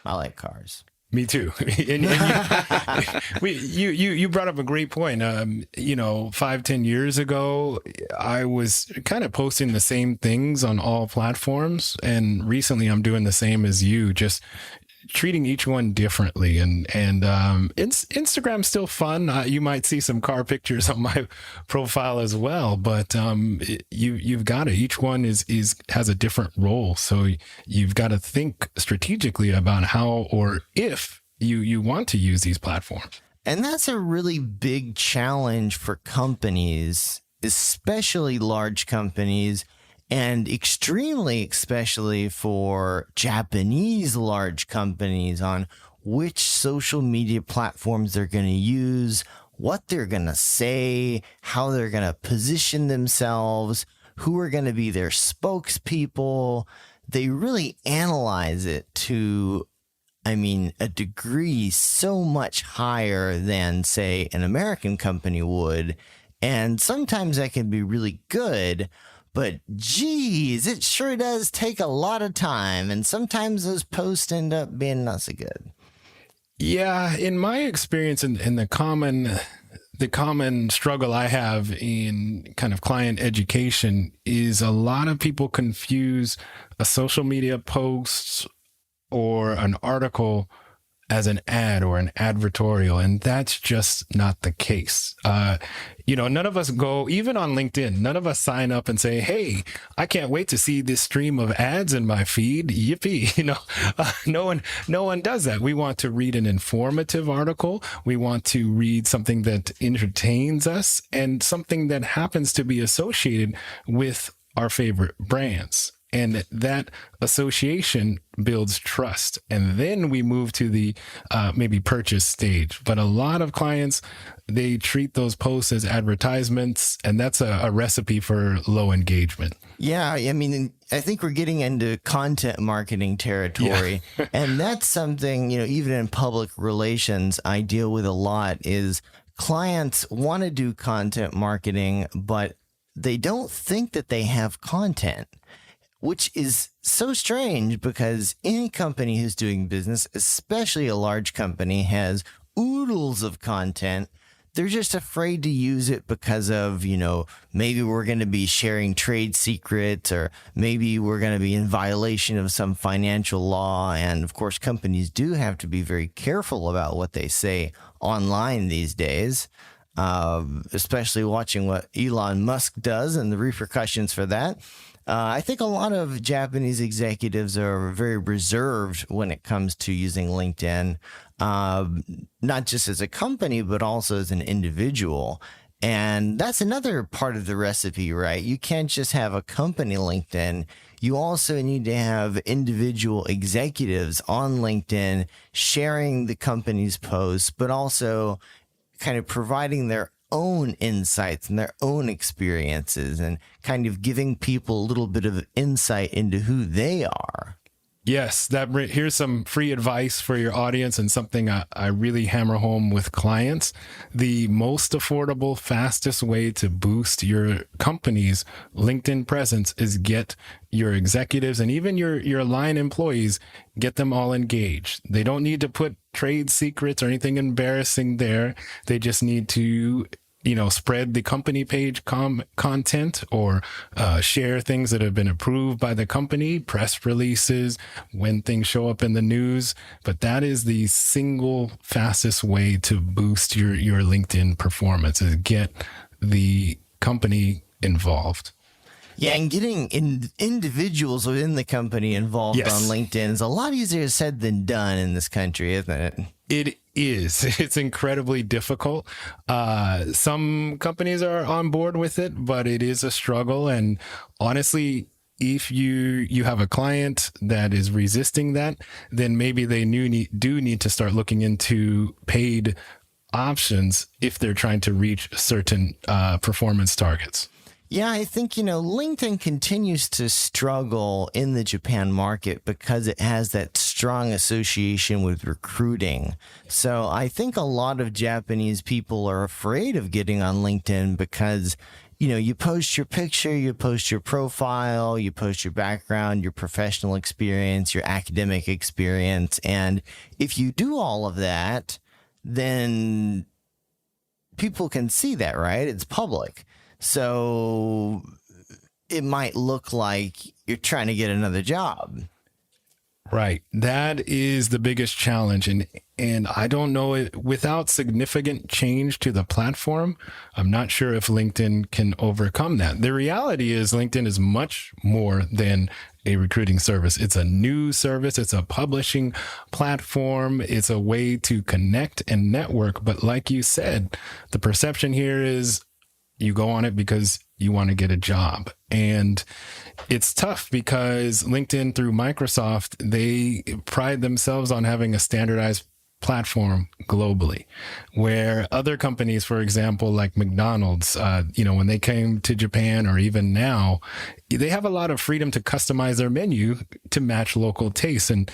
I like cars. Me too. And you brought up a great point. 5-10 years ago, I was kind of posting the same things on all platforms, and recently I'm doing the same as you, just treating each one differently. And Instagram's still fun. You might see some car pictures on my profile as well, but you've got to, each one has a different role. So you've got to think strategically about how or if you want to use these platforms. And that's a really big challenge for companies, especially large companies, and especially for Japanese large companies, on which social media platforms they're going to use, what they're going to say, how they're going to position themselves, who are going to be their spokespeople. They really analyze it to I mean, a degree so much higher than, say, an American company would. And sometimes that can be really good, but geez, it sure does take a lot of time. And sometimes those posts end up being not so good. Yeah, in my experience, in the common struggle I have in kind of client education is a lot of people confuse a social media post or an article as an ad or an advertorial, and that's just not the case. None of us go, even on LinkedIn, none of us sign up and say, hey, I can't wait to see this stream of ads in my feed. Yippee. No one does that. We want to read an informative article. We want to read something that entertains us and something that happens to be associated with our favorite brands. And that association builds trust. And then we move to the maybe purchase stage. But a lot of clients, they treat those posts as advertisements. And that's a recipe for low engagement. Yeah. I mean, I think we're getting into content marketing territory. Yeah. And that's something, even in public relations, I deal with a lot is clients want to do content marketing, but they don't think that they have content. Which is so strange because any company who's doing business, especially a large company, has oodles of content. They're just afraid to use it because of, maybe we're going to be sharing trade secrets or maybe we're going to be in violation of some financial law. And of course, companies do have to be very careful about what they say online these days, especially watching what Elon Musk does and the repercussions for that. I think a lot of Japanese executives are very reserved when it comes to using LinkedIn, not just as a company, but also as an individual. And that's another part of the recipe, right? You can't just have a company LinkedIn. You also need to have individual executives on LinkedIn sharing the company's posts, but also kind of providing their own insights and their own experiences and kind of giving people a little bit of insight into who they are. Yes, here's some free advice for your audience and something I really hammer home with clients. The most affordable, fastest way to boost your company's LinkedIn presence is get your executives and even your line employees, get them all engaged. They don't need to put trade secrets or anything embarrassing there. They just need to spread the company page content or share things that have been approved by the company, press releases, when things show up in the news. But that is the single fastest way to boost your LinkedIn performance is get the company involved. Yeah, and getting individuals within the company involved on LinkedIn is a lot easier said than done in this country, isn't it? It is. It's incredibly difficult. Some companies are on board with it, but it is a struggle. And honestly, if you have a client that is resisting that, then maybe they do need to start looking into paid options if they're trying to reach certain performance targets. Yeah, I think, LinkedIn continues to struggle in the Japan market because it has that strong association with recruiting. So I think a lot of Japanese people are afraid of getting on LinkedIn because, you post your picture, you post your profile, you post your background, your professional experience, your academic experience. And if you do all of that, then people can see that, right? It's public. So it might look like you're trying to get another job. Right. That is the biggest challenge. And I don't know, without significant change to the platform, I'm not sure if LinkedIn can overcome that. The reality is LinkedIn is much more than a recruiting service. It's a news service. It's a publishing platform. It's a way to connect and network. But like you said, the perception here is you go on it because you want to get a job. And it's tough because LinkedIn through Microsoft, they pride themselves on having a standardized platform globally, where other companies, for example, like McDonald's, when they came to Japan or even now, they have a lot of freedom to customize their menu to match local tastes. And,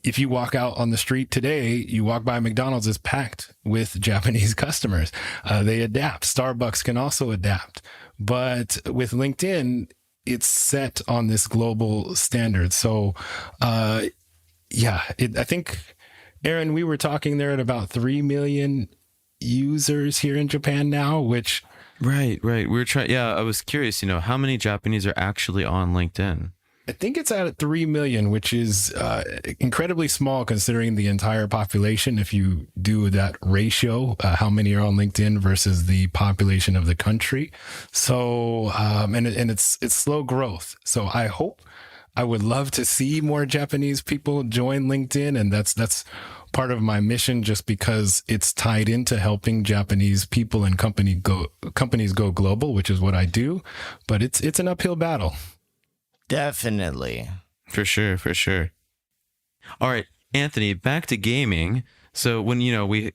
if you walk out on the street today, you walk by McDonald's, it's packed with Japanese customers. They adapt. Starbucks can also adapt. But with LinkedIn, it's set on this global standard. So, I think, Aaron, we were talking there at about 3 million users here in Japan now, which... Right. We were trying. Yeah, I was curious, how many Japanese are actually on LinkedIn? I think it's at 3 million, which is incredibly small considering the entire population. If you do that ratio, how many are on LinkedIn versus the population of the country. So, and it's slow growth. So I would love to see more Japanese people join LinkedIn. And that's part of my mission, just because it's tied into helping Japanese people and companies go global, which is what I do. But it's an uphill battle. Definitely. For sure. All right, Anthony, back to gaming. So when, we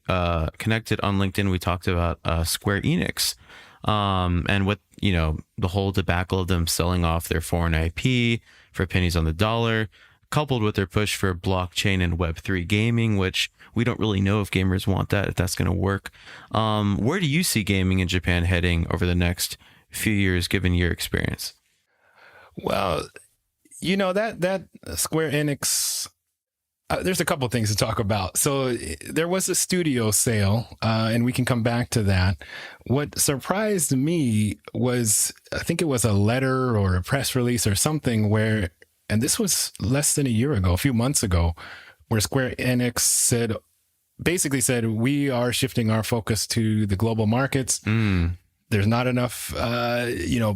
connected on LinkedIn, we talked about Square Enix and what, the whole debacle of them selling off their foreign IP for pennies on the dollar, coupled with their push for blockchain and Web3 gaming, which we don't really know if gamers want that, if that's going to work. Where do you see gaming in Japan heading over the next few years, given your experience? Well, that Square Enix, there's a couple things to talk about. So there was a studio sale, and we can come back to that. What surprised me was, I think it was a letter or a press release or something where, and this was less than a year ago, a few months ago, where Square Enix basically said, we are shifting our focus to the global markets. There's not enough,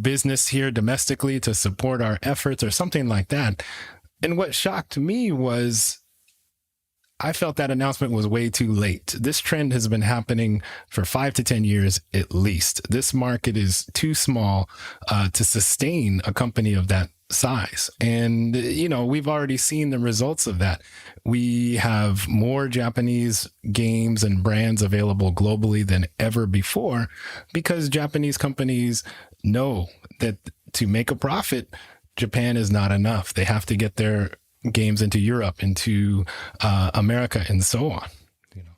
business here domestically to support our efforts or something like that. And what shocked me was I felt that announcement was way too late. This trend has been happening for 5 to 10 years at least. This market is too small to sustain a company of that size. And, we've already seen the results of that. We have more Japanese games and brands available globally than ever before because Japanese companies know that to make a profit, Japan is not enough. They have to get their games into Europe, into America, and so on.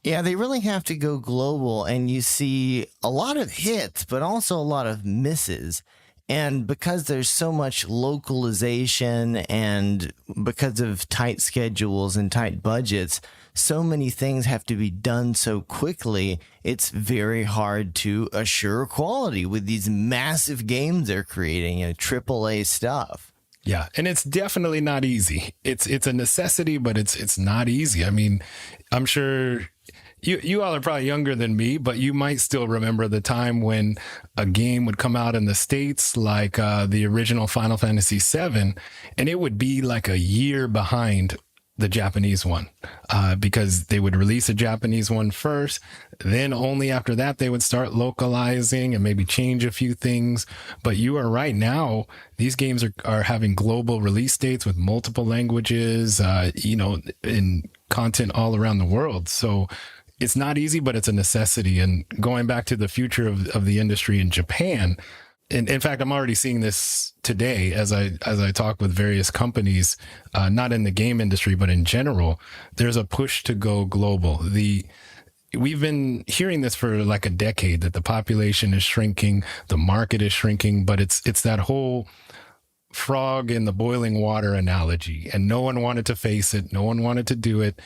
Yeah, they really have to go global, and you see a lot of hits, but also a lot of misses. And because there's so much localization and because of tight schedules and tight budgets, so many things have to be done so quickly. It's very hard to assure quality with these massive games they're creating, AAA stuff. Yeah, and it's definitely not easy. It's a necessity, but it's not easy. I mean, I'm sure you all are probably younger than me, but you might still remember the time when a game would come out in the States, like the original Final Fantasy VII, and it would be like a year behind the Japanese one because they would release a Japanese one first. Then only after that, they would start localizing and maybe change a few things. But you are right now, these games are having global release dates with multiple languages, and content all around the world. So it's not easy, but it's a necessity. And going back to the future of the industry in Japan, and in fact, I'm already seeing this today as I talk with various companies, not in the game industry, but in general, there's a push to go global. We've been hearing this for like a decade, that the population is shrinking, the market is shrinking, but it's that whole frog in the boiling water analogy, and no one wanted to face it. No one wanted to do it.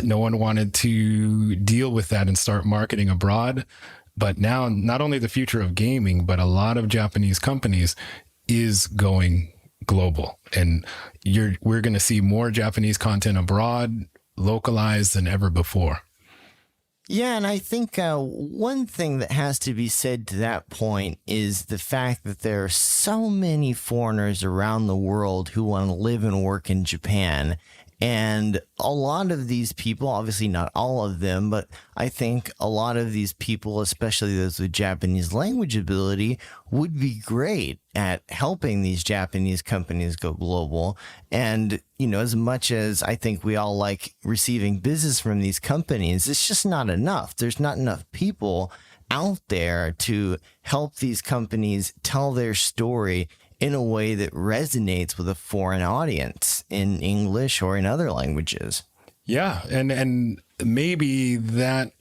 No one wanted to deal with that and start marketing abroad. But now, not only the future of gaming, but a lot of Japanese companies is going global, and we're going to see more Japanese content abroad, localized than ever before. Yeah, and I think one thing that has to be said to that point is the fact that there are so many foreigners around the world who want to live and work in Japan. And a lot of these people, obviously not all of them, but I think a lot of these people, especially those with Japanese language ability, would be great at helping these Japanese companies go global. And, as much as I think we all like receiving business from these companies, it's just not enough. There's not enough people out there to help these companies tell their story in a way that resonates with a foreign audience in English or in other languages. Yeah. And maybe that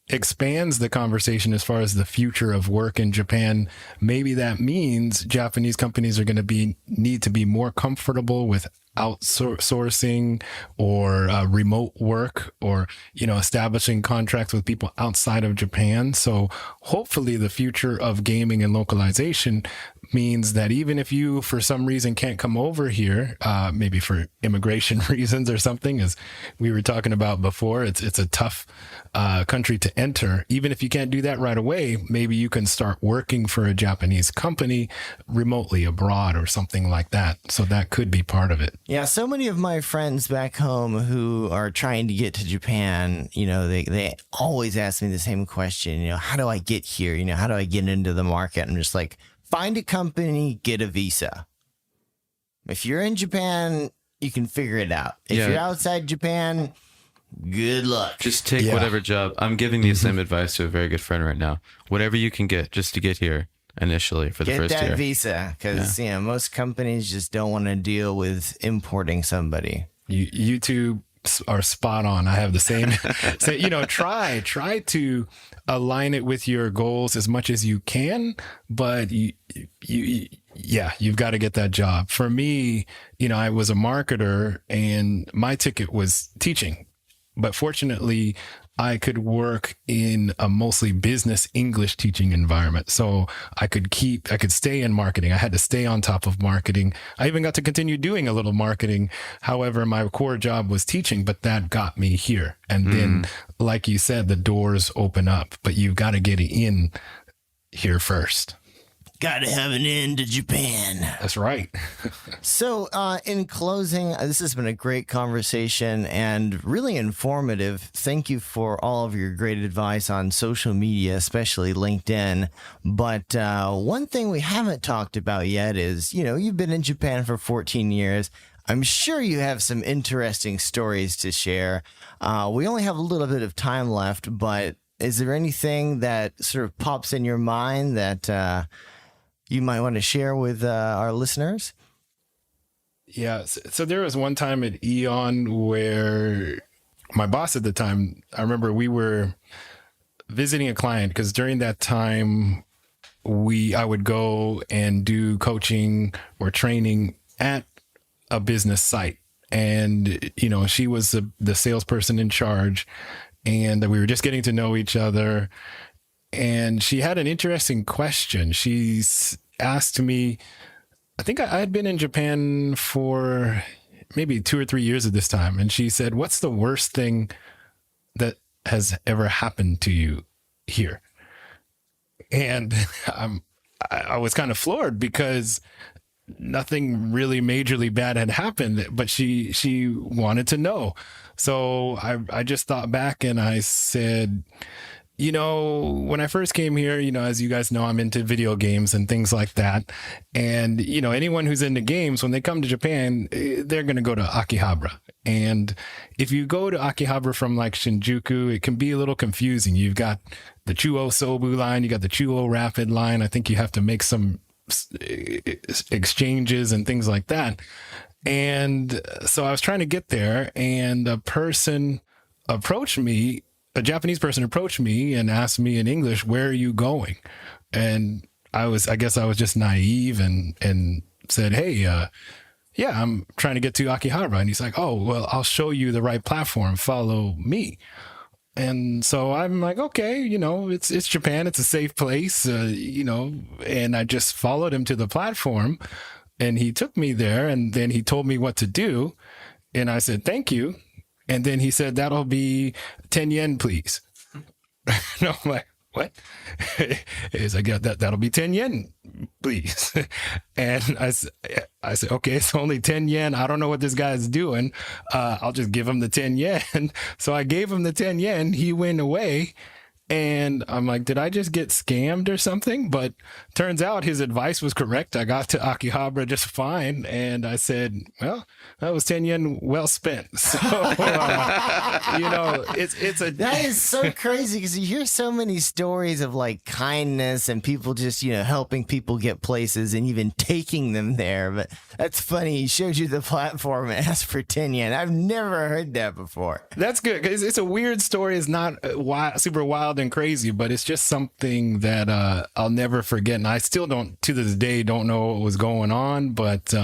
expands the conversation as far as the future of work in Japan. Maybe that means Japanese companies are going to need to be more comfortable with outsourcing or remote work, or, establishing contracts with people outside of Japan. So hopefully the future of gaming and localization means that even if you, for some reason, can't come over here, maybe for immigration reasons or something, as we were talking about before, it's a tough country to enter. Even if you can't do that right away, maybe you can start working for a Japanese company remotely abroad or something like that. So that could be part of it. Yeah, so many of my friends back home who are trying to get to Japan, they always ask me the same question, how do I get here? How do I get into the market? I'm just like, find a company, get a visa. If you're in Japan, you can figure it out. If you're outside Japan, good luck. Just take whatever job. I'm giving the same advice to a very good friend right now. Whatever you can get just to get here initially for the first year. Get that visa, because most companies just don't want to deal with importing somebody. You two are spot on. I have the same. Try to align it with your goals as much as you can, but you've got to get that job. For me, I was a marketer and my ticket was teaching, but fortunately I could work in a mostly business English teaching environment. So I could stay in marketing. I had to stay on top of marketing. I even got to continue doing a little marketing. However, my core job was teaching, but that got me here. And then, like you said, the doors open up, but you've got to get in here first. Gotta have an end to Japan. That's right. So, in closing, this has been a great conversation and really informative. Thank you for all of your great advice on social media, especially LinkedIn. But one thing we haven't talked about yet is, you've been in Japan for 14 years. I'm sure you have some interesting stories to share. We only have a little bit of time left, but is there anything that sort of pops in your mind that you might want to share with our listeners? Yeah. So there was one time at Eon where my boss at the time, I remember we were visiting a client, because during that time I would go and do coaching or training at a business site. And, she was the salesperson in charge, and we were just getting to know each other. And she had an interesting question. She asked me, I think I had been in Japan for maybe 2 or 3 years at this time. And she said, what's the worst thing that has ever happened to you here? And I was kind of floored, because nothing really majorly bad had happened, but she wanted to know. So I just thought back and I said, when I first came here, as you guys know, I'm into video games and things like that. And, anyone who's into games, when they come to Japan, they're going to go to Akihabara. And if you go to Akihabara from like Shinjuku, it can be a little confusing. You've got the Chuo Sobu line, you got the Chuo Rapid line. I think you have to make some exchanges and things like that. And so I was trying to get there, and a Japanese person approached me and asked me in English, where are you going? And I guess I was just naive and said, hey, I'm trying to get to Akihabara. And he's like, oh, well, I'll show you the right platform. Follow me. And so I'm like, okay, it's Japan. It's a safe place, and I just followed him to the platform, and he took me there, and then he told me what to do. And I said, thank you. And then he said, that'll be 10 yen, please. And I'm like, what? He's like, yeah, that'll be 10 yen, please. And I said, okay, it's only 10 yen. I don't know what this guy's doing. I'll just give him the 10 yen. So I gave him the 10 yen. He went away. And I'm like, did I just get scammed or something? But turns out his advice was correct. I got to Akihabara just fine. And I said, well, that was 10 yen well spent. So, That is so crazy because you hear so many stories of like kindness and people just, helping people get places and even taking them there. But that's funny. He showed you the platform and asked for 10 yen. I've never heard that before. That's good because it's a weird story. It's not super wild and crazy, but it's just something that I'll never forget. And I still to this day, don't know what was going on. But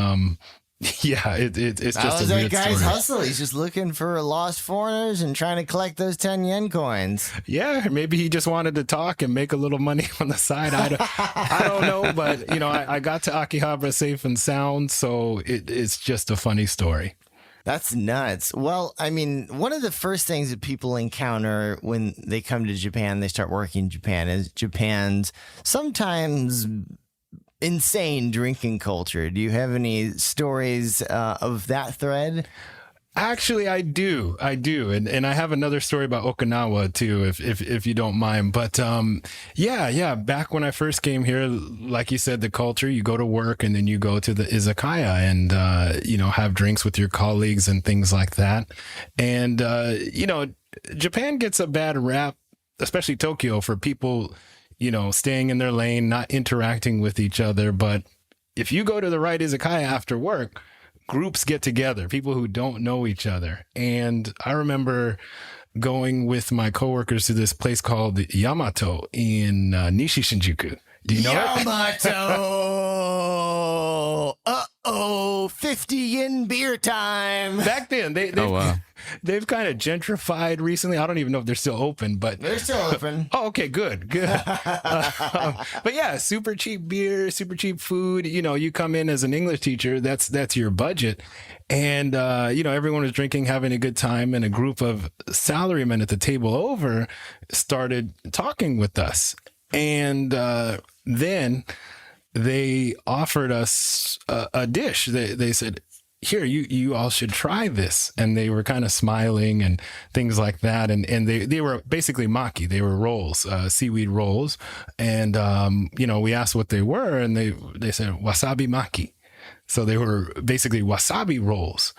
yeah, it's just a weird that guy's story. hustle. He's just looking for lost foreigners and trying to collect those 10 yen coins. Yeah, maybe he just wanted to talk and make a little money on the side. I don't know, but I got to Akihabara safe and sound, so it's just a funny story. That's nuts. Well, I mean, one of the first things that people encounter when they come to Japan, they start working in Japan, is Japan's sometimes insane drinking culture. Do you have any stories of that thread? Actually, I do. And I have another story about Okinawa too, if you don't mind. But, yeah. Back when I first came here, like you said, the culture, you go to work and then you go to the izakaya and, have drinks with your colleagues and things like that. And, Japan gets a bad rap, especially Tokyo, for people, staying in their lane, not interacting with each other. But if you go to the right izakaya after work, groups get together, people who don't know each other. And I remember going with my coworkers to this place called Yamato in Nishi Shinjuku. Do you know Yamato! Uh-oh, 50 yen beer time. Back then, they've kind of gentrified recently. I don't even know if they're still open, but they're still open. Oh, okay, good. But yeah, super cheap beer, super cheap food. You come in as an English teacher, that's your budget. And, everyone was drinking, having a good time. And a group of salarymen at the table over started talking with us. And then they offered us a dish. They said, here, you all should try this. And they were kind of smiling and things like that. And they were basically maki. They were rolls, seaweed rolls. And, we asked what they were and they said wasabi maki. So they were basically wasabi rolls.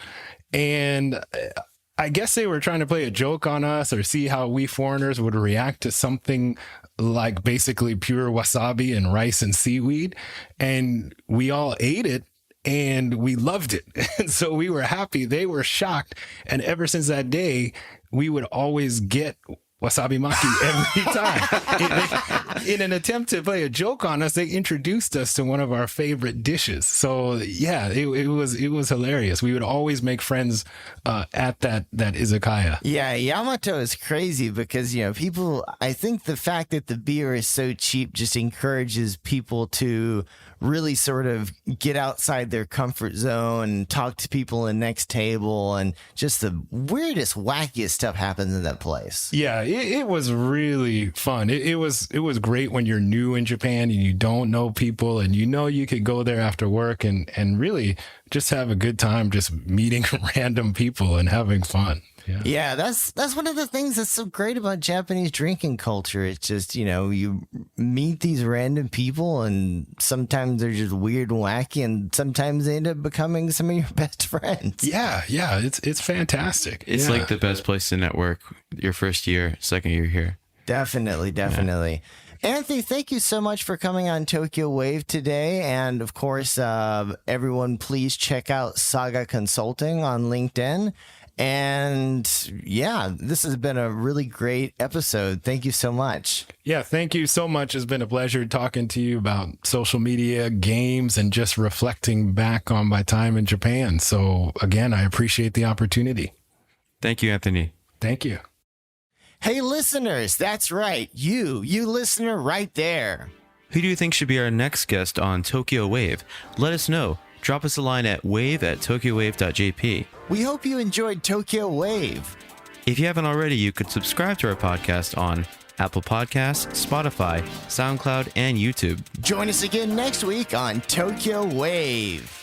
And I guess they were trying to play a joke on us or see how we foreigners would react to something like basically pure wasabi and rice and seaweed. And we all ate it. And we loved it. And so we were happy. They were shocked. And ever since that day, we would always get wasabi maki every time. In an attempt to play a joke on us, they introduced us to one of our favorite dishes. So yeah, it was hilarious. We would always make friends at that izakaya. Yeah, Yamato is crazy because, people, I think the fact that the beer is so cheap just encourages people to really sort of get outside their comfort zone and talk to people in the next table, and just the weirdest, wackiest stuff happens in that place. Yeah, it was really fun. It was great when you're new in Japan and you don't know people and you could go there after work and really just have a good time just meeting random people and having fun. Yeah, that's one of the things that's so great about Japanese drinking culture. It's just, you meet these random people and sometimes they're just weird and wacky and sometimes they end up becoming some of your best friends. Yeah, it's fantastic. It's like the best place to network your first year, second year here. Definitely. Yeah. Anthony, thank you so much for coming on Tokyo Wave today. And of course, everyone, please check out Saga Consulting on LinkedIn. And yeah, this has been a really great episode. Thank you so much. Yeah, thank you so much. It's been a pleasure talking to you about social media, games, and just reflecting back on my time in Japan. So again, I appreciate the opportunity. Thank you, Anthony. Thank you. Hey, listeners, that's right. You listener right there. Who do you think should be our next guest on Tokyo Wave? Let us know. Drop us a line at wave@tokyowave.jp. We hope you enjoyed Tokyo Wave. If you haven't already, you could subscribe to our podcast on Apple Podcasts, Spotify, SoundCloud, and YouTube. Join us again next week on Tokyo Wave.